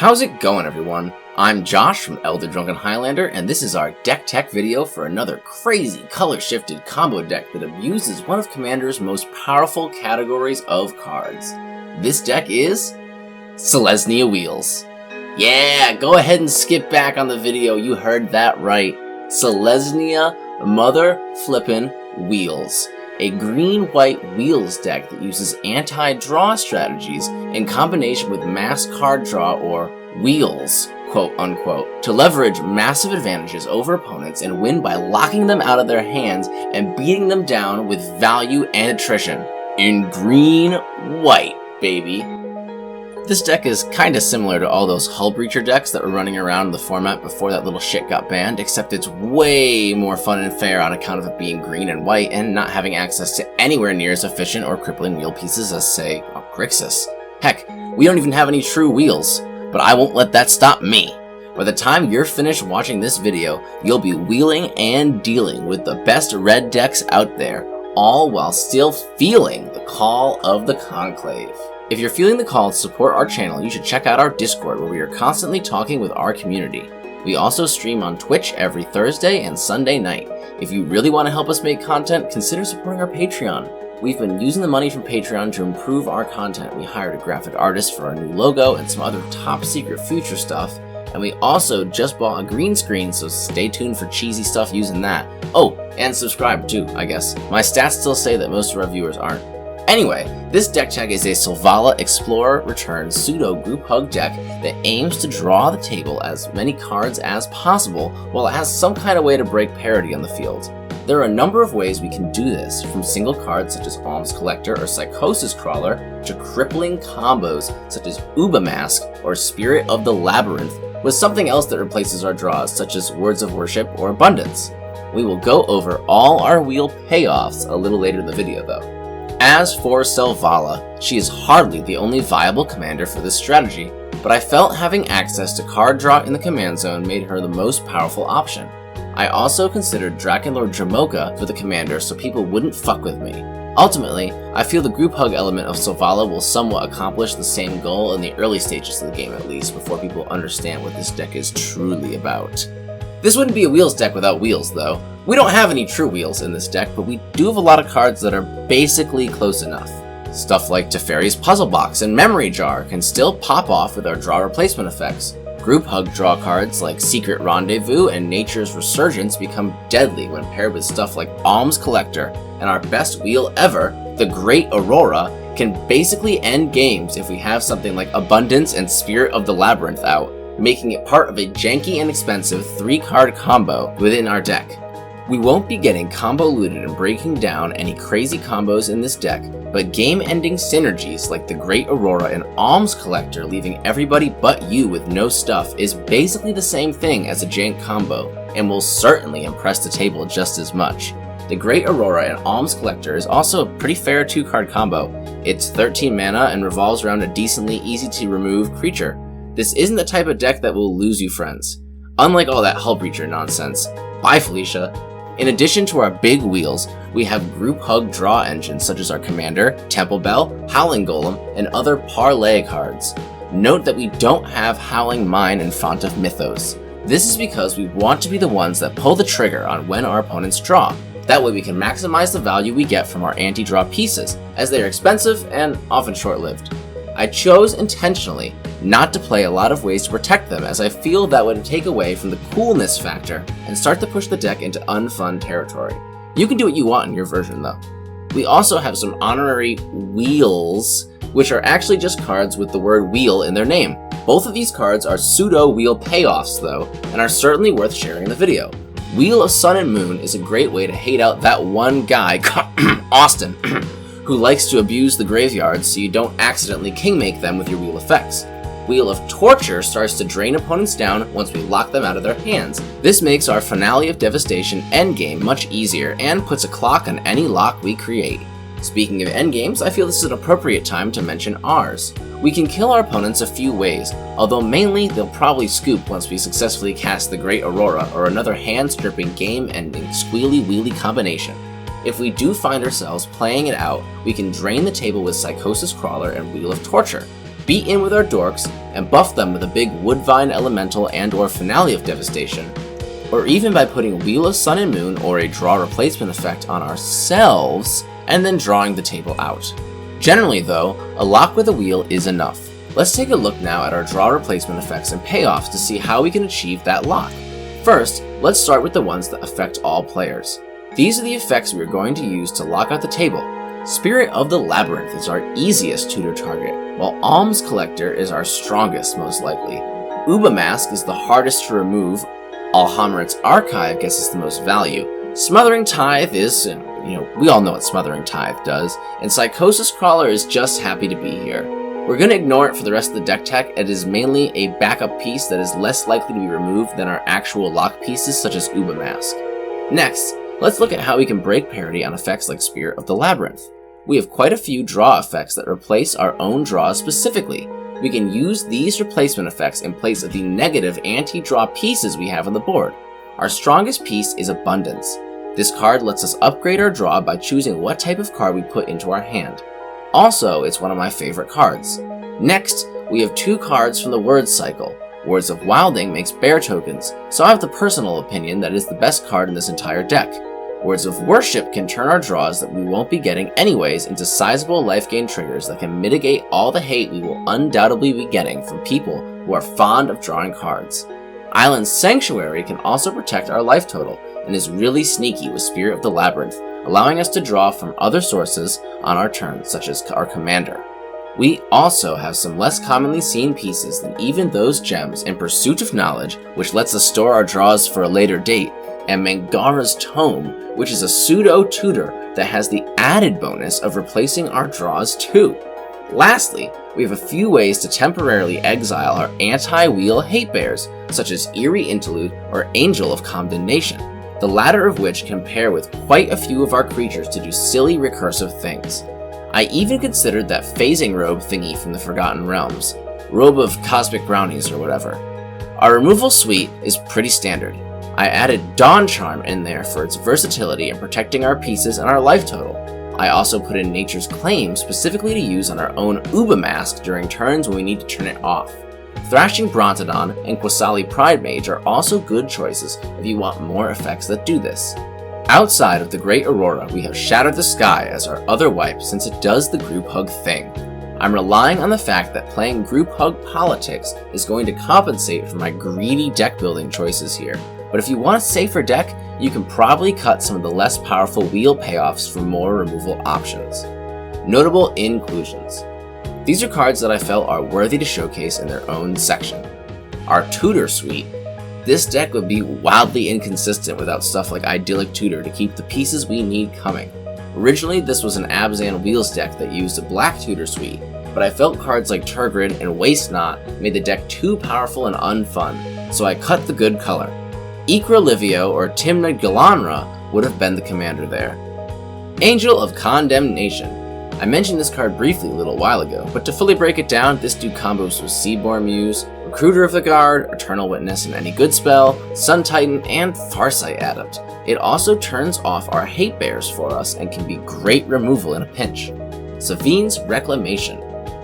How's it going, everyone? I'm Josh from Elder Drunken Highlander, and this is our deck tech video for another crazy color-shifted combo deck that abuses one of Commander's most powerful categories of cards. This deck is Selesnya Wheels. Yeah, go ahead and skip back on the video, you heard that right. Selesnya mother flippin' Wheels. A green-white Wheels deck that uses anti-draw strategies in combination with mass card draw or Wheels, quote-unquote, to leverage massive advantages over opponents and win by locking them out of their hands and beating them down with value and attrition. In green-white, baby. This deck is kinda similar to all those Hull Breacher decks that were running around the format before that little shit got banned, except it's way more fun and fair on account of it being green and white and not having access to anywhere near as efficient or crippling wheel pieces as, say, Grixis. Heck, we don't even have any true wheels, but I won't let that stop me. By the time you're finished watching this video, you'll be wheeling and dealing with the best red decks out there, all while still feeling the call of the Conclave. If you're feeling the call to support our channel, you should check out our Discord where we are constantly talking with our community. We also stream on Twitch every Thursday and Sunday night. If you really want to help us make content, consider supporting our Patreon. We've been using the money from Patreon to improve our content. We hired a graphic artist for our new logo and some other top secret future stuff. And we also just bought a green screen, so stay tuned for cheesy stuff using that. Oh, and subscribe too, I guess. My stats still say that most of our viewers aren't. Anyway, this deck tag is a Selvala Explorer Return pseudo group hug deck that aims to draw the table as many cards as possible while it has some kind of way to break parity on the field. There are a number of ways we can do this, from single cards such as Alms Collector or Psychosis Crawler to crippling combos such as Uba Mask or Spirit of the Labyrinth with something else that replaces our draws such as Words of Worship or Abundance. We will go over all our wheel payoffs a little later in the video though. As for Selvala, she is hardly the only viable commander for this strategy, but I felt having access to card draw in the command zone made her the most powerful option. I also considered Drakenlord Dramoka for the commander so people wouldn't fuck with me. Ultimately, I feel the group hug element of Selvala will somewhat accomplish the same goal in the early stages of the game at least, before people understand what this deck is truly about. This wouldn't be a Wheels deck without Wheels though. We don't have any true Wheels in this deck, but we do have a lot of cards that are basically close enough. Stuff like Teferi's Puzzle Box and Memory Jar can still pop off with our draw replacement effects. Group hug draw cards like Secret Rendezvous and Nature's Resurgence become deadly when paired with stuff like Alms Collector, and our best wheel ever, the Great Aurora, can basically end games if we have something like Abundance and Spirit of the Labyrinth out, making it part of a janky and expensive 3-card combo within our deck. We won't be getting combo looted and breaking down any crazy combos in this deck, but game-ending synergies like the Great Aurora and Alms Collector leaving everybody but you with no stuff is basically the same thing as a jank combo, and will certainly impress the table just as much. The Great Aurora and Alms Collector is also a pretty fair 2-card combo. It's 13 mana and revolves around a decently easy-to-remove creature. This isn't the type of deck that will lose you friends. Unlike all that Hull Breacher nonsense. Bye, Felicia. In addition to our big wheels, we have group hug draw engines such as our Commander, Temple Bell, Howling Golem, and other parlay cards. Note that we don't have Howling Mine and Font of Mythos. This is because we want to be the ones that pull the trigger on when our opponents draw. That way we can maximize the value we get from our anti-draw pieces, as they are expensive and often short-lived. I chose intentionally not to play a lot of ways to protect them, as I feel that would take away from the coolness factor and start to push the deck into unfun territory. You can do what you want in your version though. We also have some honorary wheels, which are actually just cards with the word wheel in their name. Both of these cards are pseudo wheel payoffs though, and are certainly worth sharing in the video. Wheel of Sun and Moon is a great way to hate out that one guy, Austin, who likes to abuse the graveyard so you don't accidentally kingmake them with your wheel effects. Wheel of Torture starts to drain opponents down once we lock them out of their hands. This makes our Finale of Devastation endgame much easier and puts a clock on any lock we create. Speaking of endgames, I feel this is an appropriate time to mention ours. We can kill our opponents a few ways, although mainly they'll probably scoop once we successfully cast the Great Aurora or another hand-stripping game-ending squealy-wheelie combination. If we do find ourselves playing it out, we can drain the table with Psychosis Crawler and Wheel of Torture, beat in with our dorks, and buff them with a big Woodvine Elemental and/or Finale of Devastation, or even by putting Wheel of Sun and Moon or a draw replacement effect on ourselves and then drawing the table out. Generally though, a lock with a wheel is enough. Let's take a look now at our draw replacement effects and payoffs to see how we can achieve that lock. First, let's start with the ones that affect all players. These are the effects we are going to use to lock out the table. Spirit of the Labyrinth is our easiest tutor target, while Alms Collector is our strongest most likely. Uba Mask is the hardest to remove, Alhamrit's Archive gets us the most value, Smothering Tithe is, we all know what Smothering Tithe does, and Psychosis Crawler is just happy to be here. We're going to ignore it for the rest of the deck tech. It is mainly a backup piece that is less likely to be removed than our actual lock pieces such as Uba Mask. Next, let's look at how we can break parity on effects like Spirit of the Labyrinth. We have quite a few draw effects that replace our own draws specifically. We can use these replacement effects in place of the negative anti-draw pieces we have on the board. Our strongest piece is Abundance. This card lets us upgrade our draw by choosing what type of card we put into our hand. Also, it's one of my favorite cards. Next, we have 2 cards from the Words Cycle. Words of Wilding makes bear tokens, so I have the personal opinion that it is the best card in this entire deck. Words of Worship can turn our draws that we won't be getting anyways into sizable life gain triggers that can mitigate all the hate we will undoubtedly be getting from people who are fond of drawing cards. Island Sanctuary can also protect our life total and is really sneaky with Spirit of the Labyrinth, allowing us to draw from other sources on our turn, such as our commander. We also have some less commonly seen pieces than even those gems in Pursuit of Knowledge, which lets us store our draws for a later date, and Mangara's Tome, which is a pseudo-tutor that has the added bonus of replacing our draws too. Lastly, we have a few ways to temporarily exile our anti-wheel hate bears, such as Eerie Interlude or Angel of Condemnation, the latter of which can pair with quite a few of our creatures to do silly recursive things. I even considered that phasing robe thingy from the Forgotten Realms, Robe of Cosmic Brownies or whatever. Our removal suite is pretty standard. I added Dawn Charm in there for its versatility in protecting our pieces and our life total. I also put in Nature's Claim specifically to use on our own Uba Mask during turns when we need to turn it off. Thrashing Brontodon and Quasali Pride Mage are also good choices if you want more effects that do this. Outside of the Great Aurora, we have Shatter the Sky as our other wipe since it does the group hug thing. I'm relying on the fact that playing group hug politics is going to compensate for my greedy deck building choices here, but if you want a safer deck, you can probably cut some of the less powerful wheel payoffs for more removal options. Notable inclusions. These are cards that I felt are worthy to showcase in their own section. Our Tutor Suite. This deck would be wildly inconsistent without stuff like Idyllic Tutor to keep the pieces we need coming. Originally, this was an Abzan Wheels deck that used a black Tutor Suite, but I felt cards like Turgid and Waste Not made the deck too powerful and unfun, so I cut the good color. Ikra Livio or Timna Galanra would have been the commander there. Angel of Condemnation. I mentioned this card briefly a little while ago, but to fully break it down, this dude combos with Seaborn Muse, Recruiter of the Guard, Eternal Witness, and any good spell, Sun Titan, and Farsight Adept. It also turns off our hate bears for us and can be great removal in a pinch. Savine's Reclamation.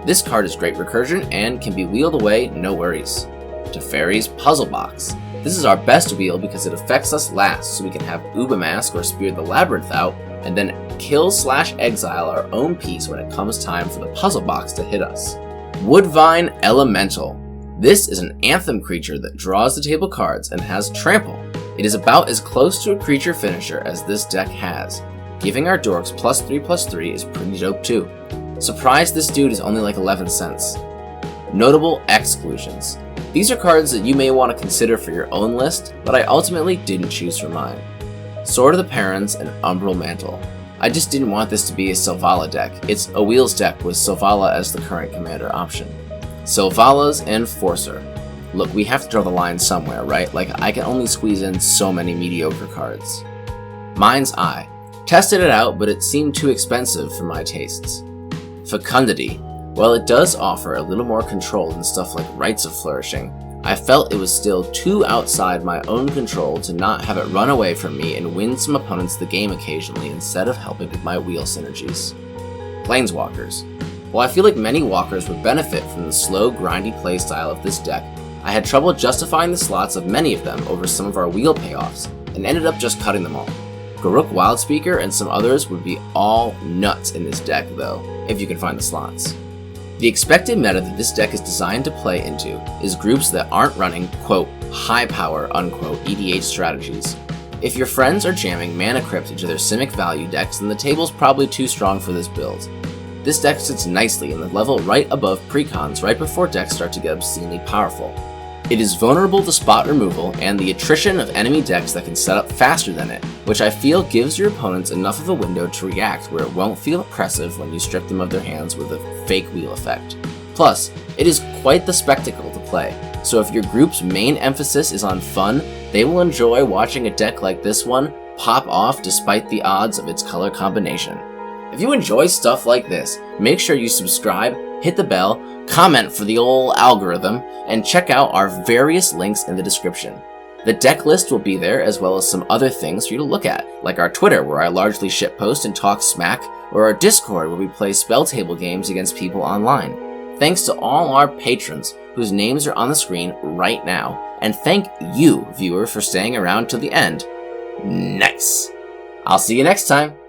This card is great recursion and can be wheeled away, no worries. Teferi's Puzzle Box. This is our best wheel because it affects us last, so we can have Uba Mask or Spirit the Labyrinth out, and then kill/exile our own piece when it comes time for the puzzle box to hit us. Woodvine Elemental. This is an Anthem creature that draws the table cards and has Trample. It is about as close to a creature finisher as this deck has. Giving our dorks +3/+3 is pretty dope too. Surprised this dude is only like 11 cents. Notable exclusions. These are cards that you may want to consider for your own list, but I ultimately didn't choose for mine. Sword of the Parents and Umbral Mantle. I just didn't want this to be a Selvala deck. It's a Wheels deck with Selvala as the current commander option. Selvalas and Forcer. Look, we have to draw the line somewhere, right? Like, I can only squeeze in so many mediocre cards. Mind's Eye. Tested it out, but it seemed too expensive for my tastes. Fecundity. While it does offer a little more control than stuff like Rites of Flourishing, I felt it was still too outside my own control to not have it run away from me and win some opponents the game occasionally instead of helping with my wheel synergies. Planeswalkers. While I feel like many walkers would benefit from the slow, grindy playstyle of this deck, I had trouble justifying the slots of many of them over some of our wheel payoffs, and ended up just cutting them all. Garruk Wildspeaker and some others would be all nuts in this deck though, if you can find the slots. The expected meta that this deck is designed to play into is groups that aren't running, quote, high power, unquote, EDH strategies. If your friends are jamming Mana Crypt into their Simic value decks, then the table's probably too strong for this build. This deck sits nicely in the level right above precons right before decks start to get obscenely powerful. It is vulnerable to spot removal and the attrition of enemy decks that can set up faster than it, which I feel gives your opponents enough of a window to react where it won't feel oppressive when you strip them of their hands with a fake wheel effect. Plus, it is quite the spectacle to play, so if your group's main emphasis is on fun, they will enjoy watching a deck like this one pop off despite the odds of its color combination. If you enjoy stuff like this, make sure you subscribe, hit the bell, comment for the ol' algorithm, and check out our various links in the description. The deck list will be there as well as some other things for you to look at, like our Twitter where I largely shitpost and talk smack, or our Discord where we play spell table games against people online. Thanks to all our patrons whose names are on the screen right now, and thank you, viewer, for staying around till the end. Nice! I'll see you next time!